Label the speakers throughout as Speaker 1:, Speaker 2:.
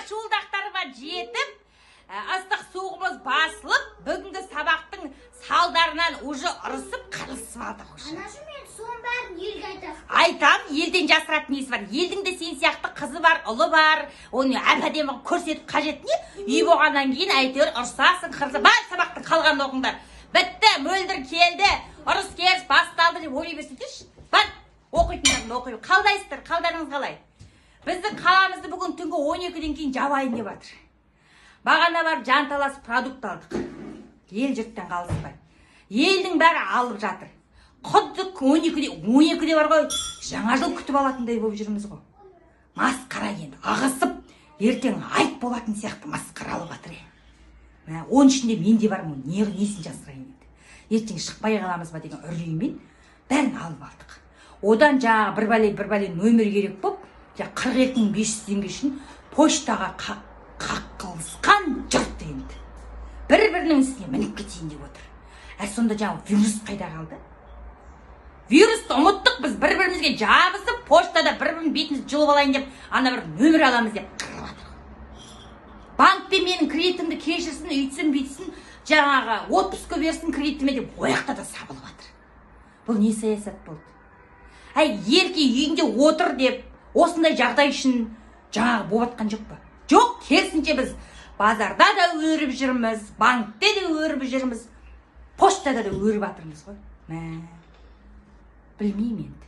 Speaker 1: шуылдақтарға жетіп, ыстық суығымыз басылып, бүгінгі сабақтың салдарынан уже ұрысып, қырылысып алдық уже.
Speaker 2: Анашы, мен соның бәрін елге айтам.
Speaker 1: Айтам, елден жасыратын несі бар. Елдің де сен сияқты қызы бар, ұлы бар. Оны әп-әдемі көрсетіп қажет не? Үй болғаннан кейін әйтеуір ұрсасың, қырыласың. Бар сабақты қалғанды оқыңдар. Бітті, мөлдір келді, ұрыс керіс басталды деп ойлай берсеңдерші. Бар, оқитындарын оқи. Қалдайсыздар, қалдарыңыз қалай? Біздің қаламызды бүгін түнгі 12-ден кейін жабайын деп жатыр. Бағана бар жанталас продукт алдық. Ел жұрттан қалыспай. Елдің бәрі алып жатыр. Құдды 12-де бар ғой, жаңа жыл күтіп алатындай болып жүрміз ғой. Масқара енді, ағысып, ертең айт болатын сияқты масқаралы батыр. Оның ішінде мен де бармын, несін жасырайын енді. Ертең шықпай қаламыз ба деген үрлеймен бәрін алып алдық. Одан жаңағы бір бәле нөмір керек болып, 42.500 теңге үшін поштаға қаққылысқан жұрт енді. Бір-бірінің үстіне мініп кетейін деп отыр. Сонда жаңағы вирус қайда қалды? Вирусты ұмыттық біз, бір-бірімізге жабысып, поштада бір-бірінің бетімізді жұлып алайын деп, ана бір нөмір аламыз деп қырылып жатыр. Банкпен менің кредитімді кешірсін, үйтсін, бүйтсін, жаңағы отпускқа берсін кредитіме деп ояқта да сабылып жатыр. Бұл не саясат болды? Ерке үйінде отыр деп, осындай жағдай үшін жаңағы болатқан жоқ па? Жоқ, керісінше біз базарда да өріп жүрміз, банкте де өріп жүрміз, поштада да өріп жатырмыз ғой. Білмеймін енді.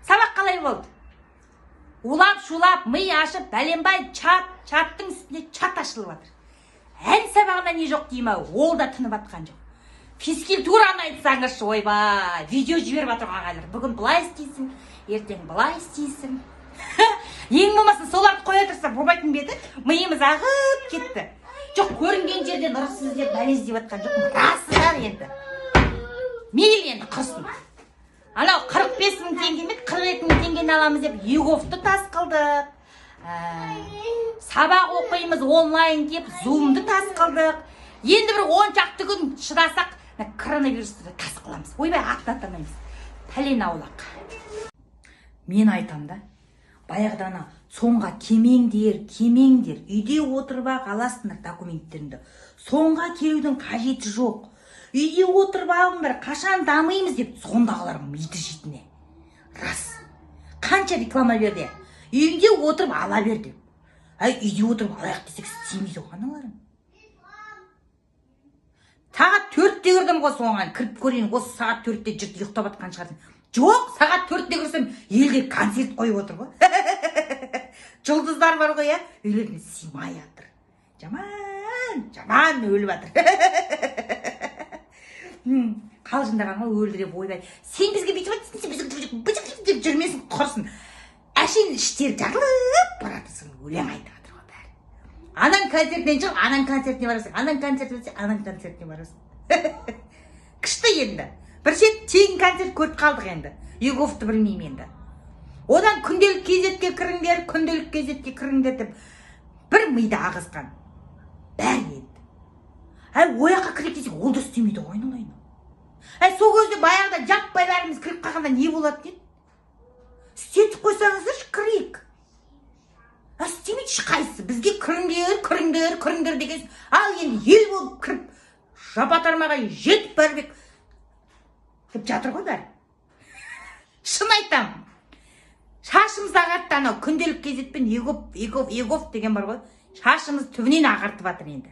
Speaker 1: Сабақ қалай болды? Улап-шулап, ми ашып, бәленбай чаттың үстінде чат ашылып жатыр. Ән сабағына не жоқ деймі, ол да тынып жатқан жоқ. Физкультураны айтсаңызшы, ойбай, видео жіберіп жатыр ағайлар. Бүгін былай істейсің, ертең былай істейсің. Ең болмасын соларды қоя тұрса болмайтын бе еді, миымыз ағып кетті. Жоқ, көрінген жерден ұрысыз деп бәле іздеп жатқан жоқ, расыдан енді. Мейлі енді құрсын. Анау 45.000 теңге ме, 42.000 теңгені аламыз деп Еговты тас қылдық. Сабақ оқимыз онлайн деп Zoom'ды тас қылдық. Енді бір 10 шақты күн шыдасақ, коронавирусты да тас қыламыз. Ойбай, ақтатамаймыз. Пәлен аулақ. Мен айтам да, баяғыдана соңға кемеңдер, үйде отырып аласыңдар документтеріңді. Соңға келудің қажеті жоқ. Үйде отырып алыңдар, қашан дамимыз деп сондағылар миды жейтіне. Рас. Қанша реклама берді? Үйінде отырып ала бер деп. Үйде отырып алайық десек істемейді ғой аналарың. Сағат 4-те кірдім ғой соңған, кіріп көрейін, осы сағат 4-те жұрт ұйықтап жатқан шығарсың. Жоқ, сағат 4-те кірсем, елде концерт қойып отыр ғой. Жұлдыздар бар ғой, үйлеріне симай жатыр. Жаман өліп жатыр. Қалжындағанға өлдіреп ойбай. Сен бізге бүйтіп айтсың, сен бізге деп жүрмесін, құрсын. Әшейін іштері жарылып баратырсың, өлең айтып жатыр ғой бәрі. Анаң концертінен шығып, анаң концертіне барасың, анаң концерт өтсе, анаң концертіне барасың. Күшті енді. Бір шет тегін концерт көріп қалдық енді. Еговты білмеймін енді. Одан күнделік кезетке кіріңдер деп бір миды ағызған. Бәрі енді. Ояққа кірек десек, ол да істемейді ғой айналайын. Сол көзде баяғыда жаппай бәріміз кіріп қалғанда не болады дейді? Істетіп қойсаңыздаршы кірейік. Істемейді қайсы. Бізге кіріңдер деген. Ал енді ел болып кіріп, жапатармаға жетіп бәрбек деп жатыр ғой бәрі. Шын айтам. Шашымыз ағартты анау күнделік кезетпен Егов деген бар ғой. Шашымыз түбінен ағартып жатыр енді.